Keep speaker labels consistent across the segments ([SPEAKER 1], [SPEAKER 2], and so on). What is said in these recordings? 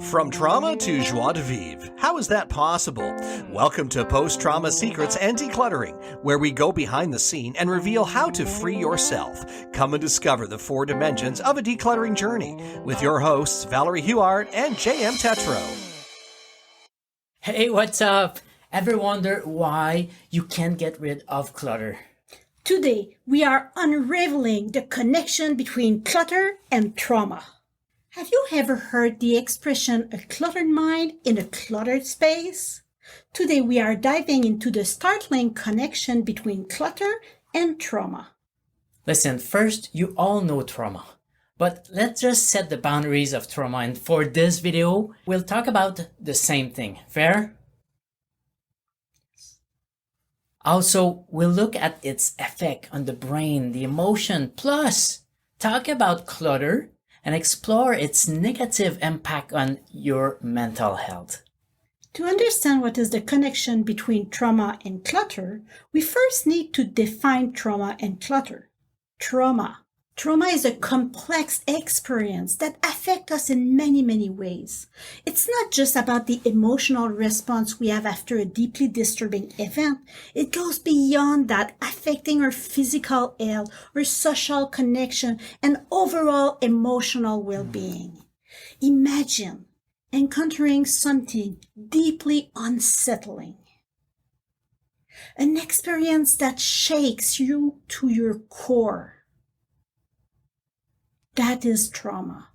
[SPEAKER 1] From trauma to joie de vivre. How is that possible? Welcome to Post-Trauma Secrets and Decluttering, where we go behind the scene and reveal how to free yourself. Come and discover the 4 dimensions of a decluttering journey with your hosts, Valerie and JM Tetro.
[SPEAKER 2] Hey, what's up? Ever wonder why you can't get rid of clutter?
[SPEAKER 3] Today, we are unraveling the connection between clutter and trauma. Have you ever heard the expression, a cluttered mind in a cluttered space? Today, we are diving into the startling connection between clutter and trauma.
[SPEAKER 2] Listen, first, you all know trauma. But let's just set the boundaries of trauma, and for this video, we'll talk about the same thing. Fair? Also, we'll look at its effect on the brain, the emotion, plus talk about clutter and explore its negative impact on your mental health.
[SPEAKER 3] To understand what is the connection between trauma and clutter, we first need to define trauma and clutter. Trauma is a complex experience that affects us in many ways. It's not just about the emotional response we have after a deeply disturbing event. It goes beyond that, affecting our physical health, our social connection, and overall emotional well-being. Imagine encountering something deeply unsettling. An experience that shakes you to your core. That is trauma.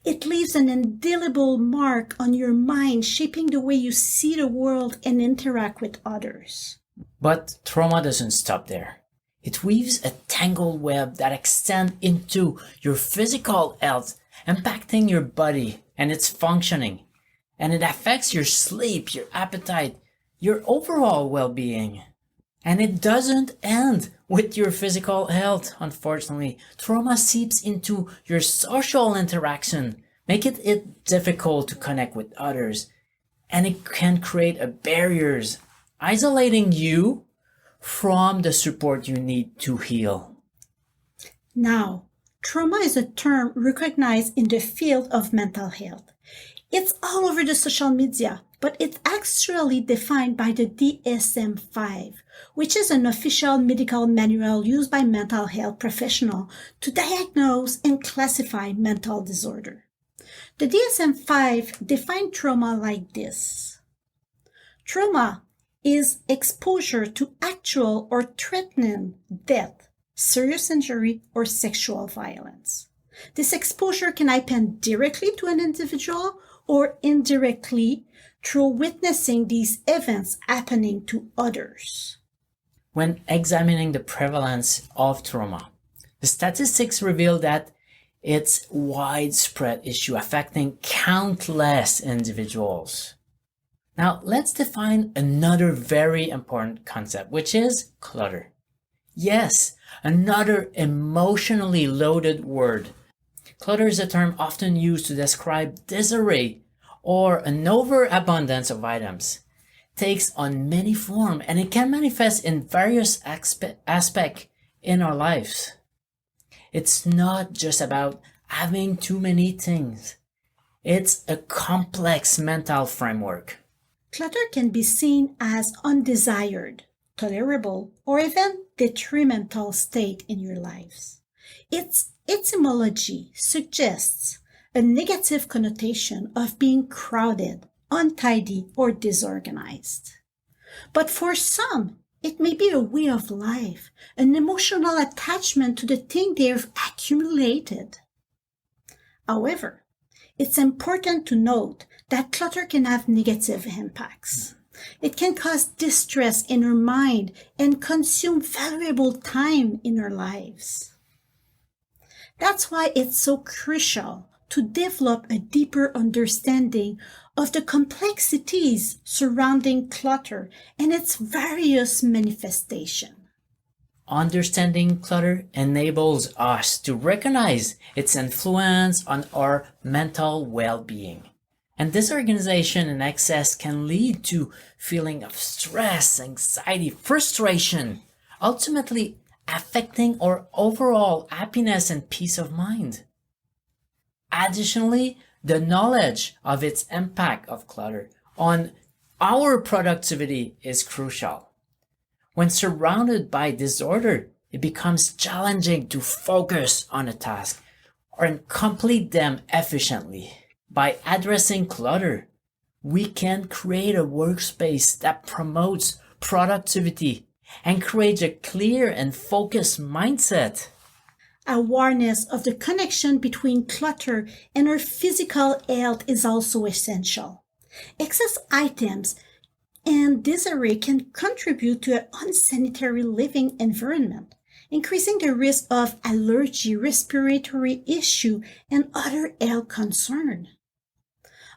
[SPEAKER 3] It leaves an indelible mark on your mind, shaping the way you see the world and interact with others.
[SPEAKER 2] But trauma doesn't stop there. It weaves a tangled web that extends into your physical health, impacting your body and its functioning. And it affects your sleep, your appetite, your overall well-being. And it doesn't end with your physical health, unfortunately. Trauma seeps into your social interaction, making it difficult to connect with others. And it can create barriers, isolating you from the support you need to heal.
[SPEAKER 3] Now, trauma is a term recognized in the field of mental health. It's all over the social media, but it's actually defined by the DSM-5, which is an official medical manual used by mental health professionals to diagnose and classify mental disorder. The DSM-5 defines trauma like this. Trauma is exposure to actual or threatening death, serious injury, or sexual violence. This exposure can happen directly to an individual or indirectly through witnessing these events happening to others.
[SPEAKER 2] When examining the prevalence of trauma, the statistics reveal that it's a widespread issue affecting countless individuals. Now, let's define another very important concept, which is clutter. Yes, another emotionally loaded word. Clutter is a term often used to describe disarray or an overabundance of items. It takes on many forms and it can manifest in various aspects in our lives. It's not just about having too many things. It's a complex mental framework.
[SPEAKER 3] Clutter can be seen as undesired, tolerable, or even detrimental state in your lives. Its etymology suggests a negative connotation of being crowded, untidy, or disorganized. But for some, it may be a way of life, an emotional attachment to the thing they've accumulated. However, it's important to note that clutter can have negative impacts. It can cause distress in our mind and consume valuable time in our lives. That's why it's so crucial to develop a deeper understanding of the complexities surrounding clutter and its various manifestations.
[SPEAKER 2] Understanding clutter enables us to recognize its influence on our mental well-being. And disorganization and excess can lead to feeling of stress, anxiety, frustration, ultimately affecting our overall happiness and peace of mind. Additionally, The knowledge of its impact of clutter on our productivity is crucial. When surrounded by disorder, it becomes challenging to focus on a task or complete them efficiently. By addressing clutter, we can create a workspace that promotes productivity and creates a clear and focused mindset.
[SPEAKER 3] Awareness of the connection between clutter and our physical health is also essential. Excess items and disarray can contribute to an unsanitary living environment, increasing the risk of allergy, respiratory issue, and other health concerns.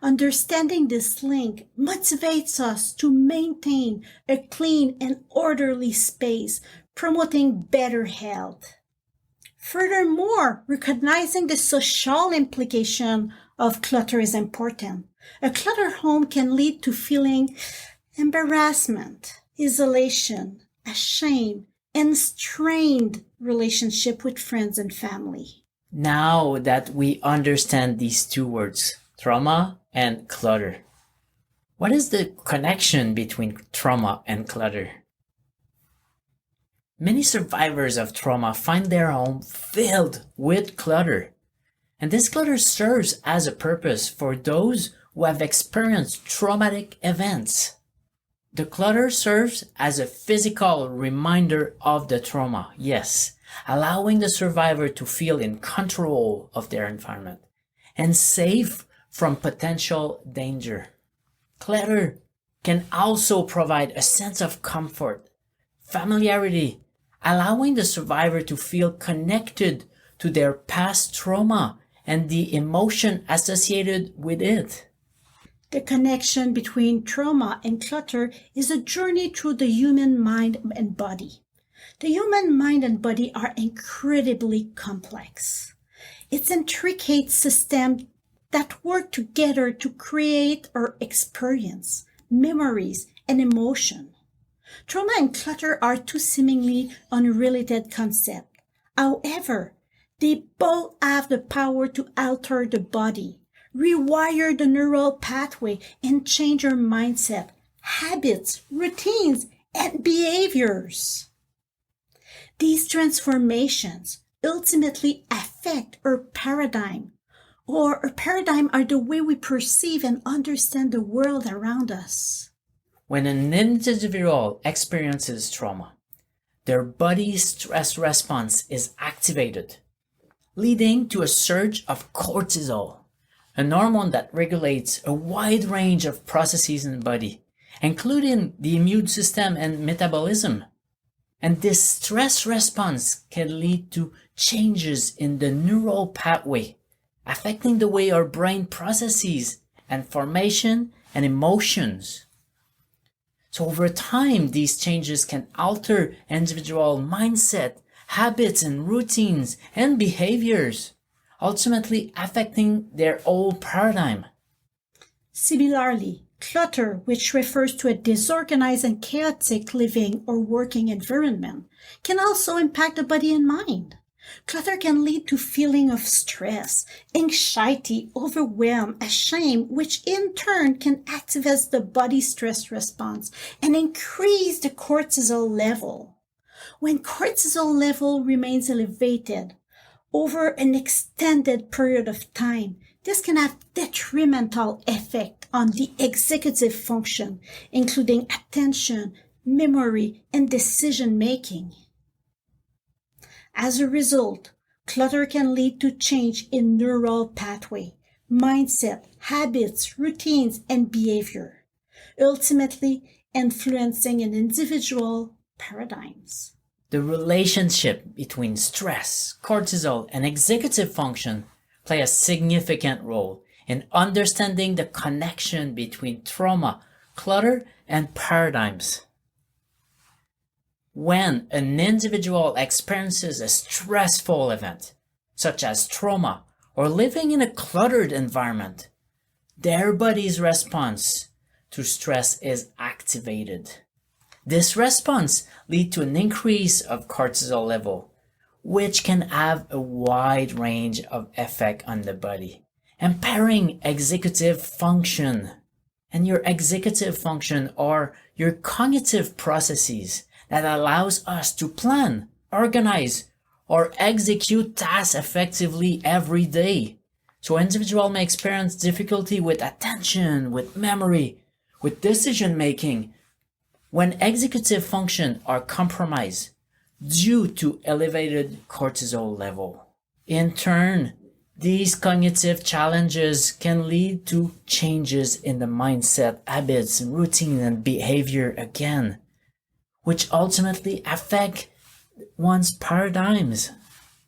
[SPEAKER 3] Understanding this link motivates us to maintain a clean and orderly space, promoting better health. Furthermore, recognizing the social implication of clutter is important. A cluttered home can lead to feeling embarrassment, isolation, shame, and strained relationship with friends and family.
[SPEAKER 2] Now that we understand these two words, trauma and clutter, what is the connection between trauma and clutter? Many survivors of trauma find their home filled with clutter, and this clutter serves as a purpose for those who have experienced traumatic events. The clutter serves as a physical reminder of the trauma, yes, allowing the survivor to feel in control of their environment and safe from potential danger. Clutter can also provide a sense of comfort, familiarity, allowing the survivor to feel connected to their past trauma and the emotion associated with it.
[SPEAKER 3] The connection between trauma and clutter is a journey through the human mind and body. The human mind and body are incredibly complex. It's intricate systems that work together to create or experience memories and emotion. Trauma and clutter are two seemingly unrelated concepts. However, they both have the power to alter the body, rewire the neural pathway, and change our mindset, habits, routines, and behaviors. These transformations ultimately affect our paradigm, or our paradigm are the way we perceive and understand the world around us.
[SPEAKER 2] When an individual experiences trauma, their body's stress response is activated, leading to a surge of cortisol, an hormone that regulates a wide range of processes in the body, including the immune system and metabolism. And this stress response can lead to changes in the neural pathway, affecting the way our brain processes information and emotions. So over time, these changes can alter individual mindset, habits and routines and behaviors, ultimately affecting their whole paradigm.
[SPEAKER 3] Similarly, clutter, which refers to a disorganized and chaotic living or working environment, can also impact the body and mind. Clutter can lead to feeling of stress, anxiety, overwhelm, shame, which in turn can activate the body stress response and increase the cortisol level. When cortisol level remains elevated over an extended period of time, this can have detrimental effect on the executive function, including attention, memory, and decision making. As a result, clutter can lead to change in neural pathway, mindset, habits, routines, and behavior, ultimately influencing an individual paradigms.
[SPEAKER 2] The relationship between stress, cortisol, and executive function play a significant role in understanding the connection between trauma, clutter, and paradigms. When an individual experiences a stressful event, such as trauma or living in a cluttered environment, their body's response to stress is activated. This response leads to an increase of cortisol level, which can have a wide range of effect on the body, impairing executive function. And your executive function are your cognitive processes that allows us to plan, organize, or execute tasks effectively every day. So individual may experience difficulty with attention, with memory, with decision making when executive function are compromised due to elevated cortisol level. In turn, these cognitive challenges can lead to changes in the mindset, habits, routine, and behavior again, which ultimately affect one's paradigms.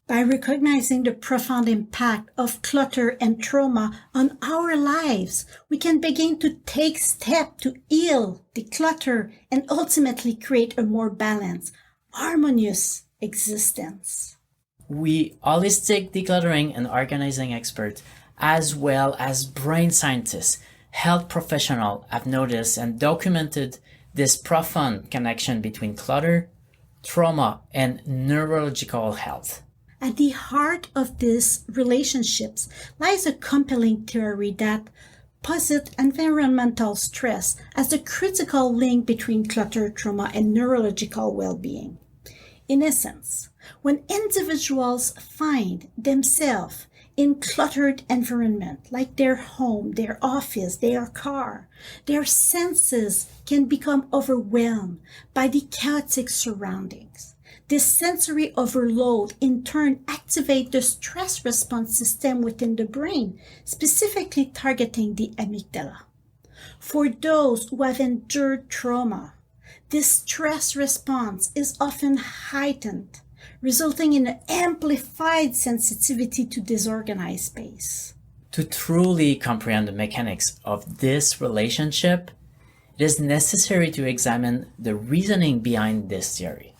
[SPEAKER 3] By recognizing the profound impact of clutter and trauma on our lives, we can begin to take steps to heal, declutter, and ultimately create a more balanced, harmonious existence.
[SPEAKER 2] We holistic decluttering and organizing experts, as well as brain scientists, health professionals, have noticed and documented this profound connection between clutter, trauma, and neurological health.
[SPEAKER 3] At the heart of these relationships lies a compelling theory that posits environmental stress as the critical link between clutter, trauma, and neurological well-being. In essence, when individuals find themselves in cluttered environment like their home, their office, their car, their senses can become overwhelmed by the chaotic surroundings. This sensory overload in turn activates the stress response system within the brain, specifically targeting the amygdala. For those who have endured trauma, this stress response is often heightened, resulting in an amplified sensitivity to disorganized space.
[SPEAKER 2] To truly comprehend the mechanics of this relationship, it is necessary to examine the reasoning behind this theory.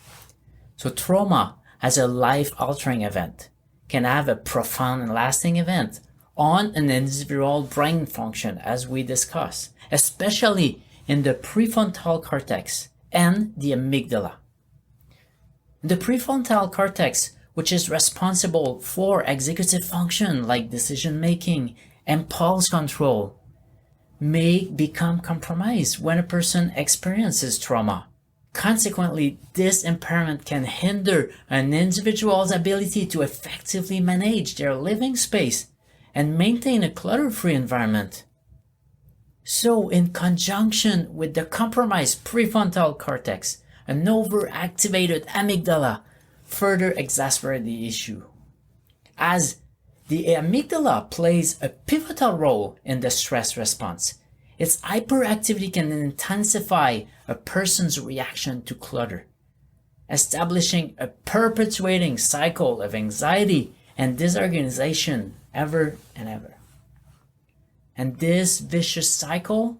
[SPEAKER 2] So trauma as a life-altering event can have a profound and lasting event on an individual brain function, as we discussed, especially in the prefrontal cortex and the amygdala. The prefrontal cortex, which is responsible for executive function like decision-making, impulse control, may become compromised when a person experiences trauma. Consequently, this impairment can hinder an individual's ability to effectively manage their living space and maintain a clutter-free environment. So, in conjunction with the compromised prefrontal cortex, an overactivated amygdala further exacerbates the issue. As the amygdala plays a pivotal role in the stress response, its hyperactivity can intensify a person's reaction to clutter, establishing a perpetuating cycle of anxiety and disorganization ever and ever. And this vicious cycle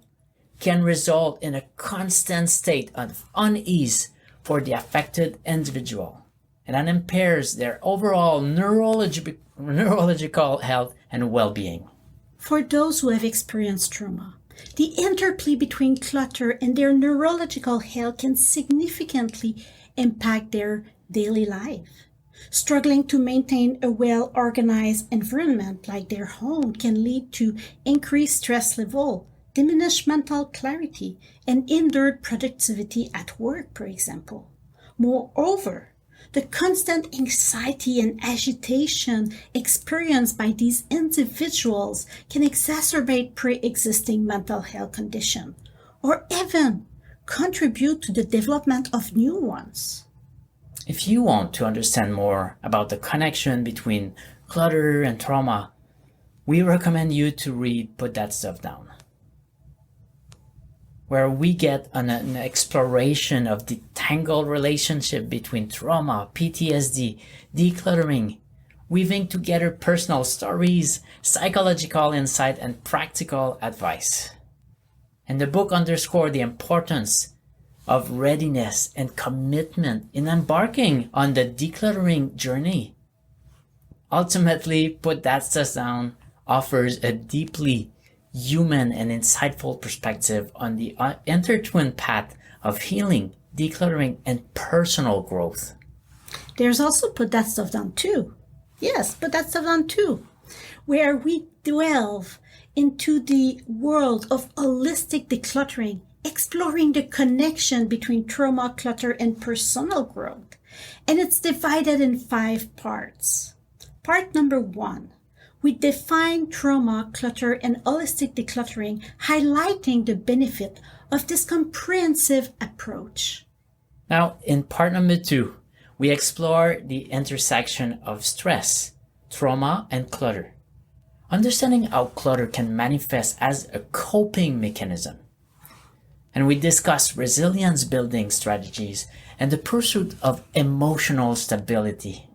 [SPEAKER 2] can result in a constant state of unease for the affected individual, and that impairs their overall neurological health and well-being.
[SPEAKER 3] For those who have experienced trauma, the interplay between clutter and their neurological health can significantly impact their daily life. Struggling to maintain a well-organized environment like their home can lead to increased stress level, diminished mental clarity, and hindered productivity at work, for example. Moreover, the constant anxiety and agitation experienced by these individuals can exacerbate pre-existing mental health conditions or even contribute to the development of new ones.
[SPEAKER 2] If you want to understand more about the connection between clutter and trauma, we recommend you to read Put That Stuff Down, where we get an exploration of the tangled relationship between trauma, PTSD, decluttering, weaving together personal stories, psychological insight, and practical advice. And the book underscores the importance of readiness and commitment in embarking on the decluttering journey. Ultimately, Put That Stuff Down offers a deeply human and insightful perspective on the intertwined path of healing, decluttering, and personal growth.
[SPEAKER 3] There's also Put That Stuff Down Too. Yes, Put That Stuff Down Too, where we delve into the world of holistic decluttering, exploring the connection between trauma, clutter, and personal growth. And it's divided in 5 parts. Part number 1. We define trauma, clutter, and holistic decluttering, highlighting the benefit of this comprehensive approach.
[SPEAKER 2] Now, in part number 2, we explore the intersection of stress, trauma, and clutter. Understanding how clutter can manifest as a coping mechanism. And we discuss resilience building strategies and the pursuit of emotional stability.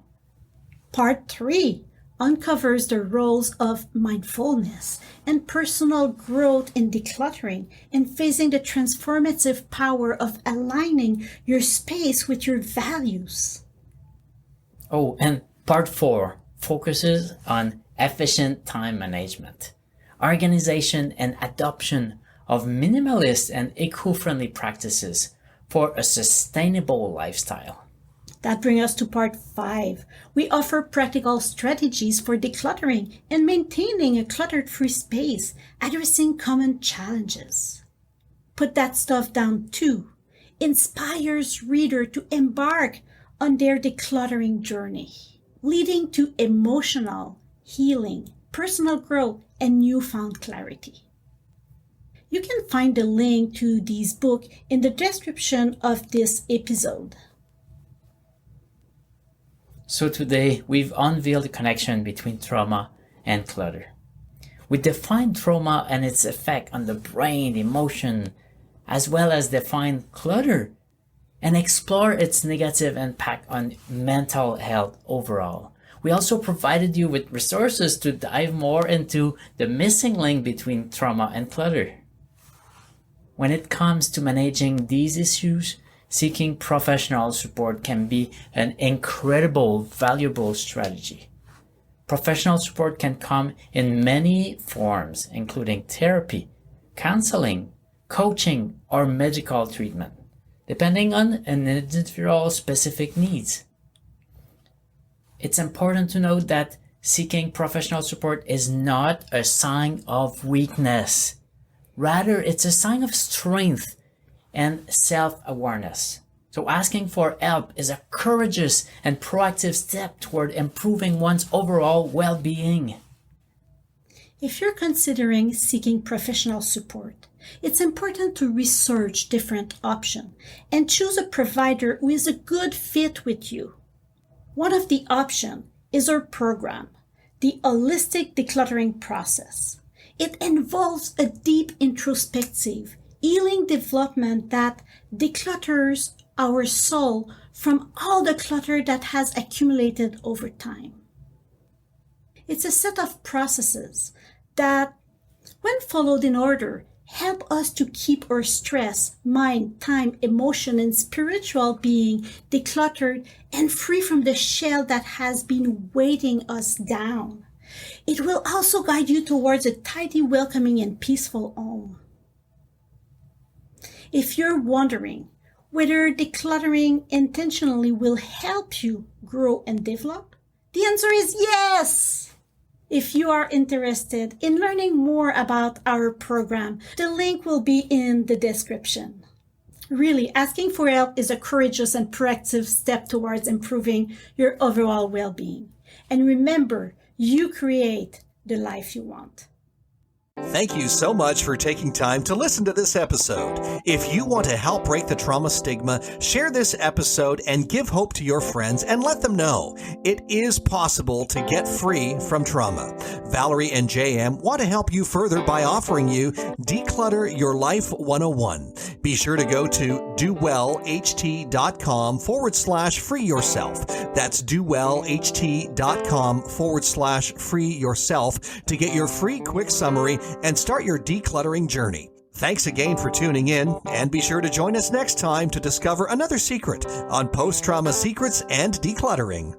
[SPEAKER 3] Part 3 uncovers the roles of mindfulness and personal growth in decluttering and facing the transformative power of aligning your space with your values.
[SPEAKER 2] Oh, and part 4 focuses on efficient time management, organization, and adoption of minimalist and eco-friendly practices for a sustainable lifestyle.
[SPEAKER 3] That brings us to part 5. We offer practical strategies for decluttering and maintaining a clutter-free space, addressing common challenges. Put That Stuff Down too inspires reader to embark on their decluttering journey, leading to emotional healing, personal growth, and newfound clarity. You can find the link to these books in the description of this episode.
[SPEAKER 2] So today, we've unveiled the connection between trauma and clutter. We define trauma and its effect on the brain, emotion, as well as define clutter and explore its negative impact on mental health overall. We also provided you with resources to dive more into the missing link between trauma and clutter. When it comes to managing these issues, seeking professional support can be an incredible, valuable strategy. Professional support can come in many forms, including therapy, counseling, coaching, or medical treatment, depending on an individual's specific needs. It's important to note that seeking professional support is not a sign of weakness. Rather, it's a sign of strength and self-awareness. So asking for help is a courageous and proactive step toward improving one's overall well-being.
[SPEAKER 3] If you're considering seeking professional support, it's important to research different options and choose a provider who is a good fit with you. One of the options is our program, the Holistic Decluttering Process. It involves a deep introspective, healing development that declutters our soul from all the clutter that has accumulated over time. It's a set of processes that, when followed in order, help us to keep our stress, mind, time, emotion, and spiritual being decluttered and free from the shell that has been weighting us down. It will also guide you towards a tidy, welcoming, and peaceful home. If you're wondering whether decluttering intentionally will help you grow and develop, the answer is yes! If you are interested in learning more about our program, the link will be in the description. Really, asking for help is a courageous and proactive step towards improving your overall well-being. And remember, you create the life you want.
[SPEAKER 1] Thank you so much for taking time to listen to this episode. If you want to help break the trauma stigma, share this episode and give hope to your friends and let them know it is possible to get free from trauma. Valerie and JM want to help you further by offering you Declutter Your Life 101. Be sure to go to dowellht.com/free yourself. That's dowellht.com/free yourself to get your free quick summary and start your decluttering journey. Thanks again for tuning in, and be sure to join us next time to discover another secret on post-trauma secrets and decluttering.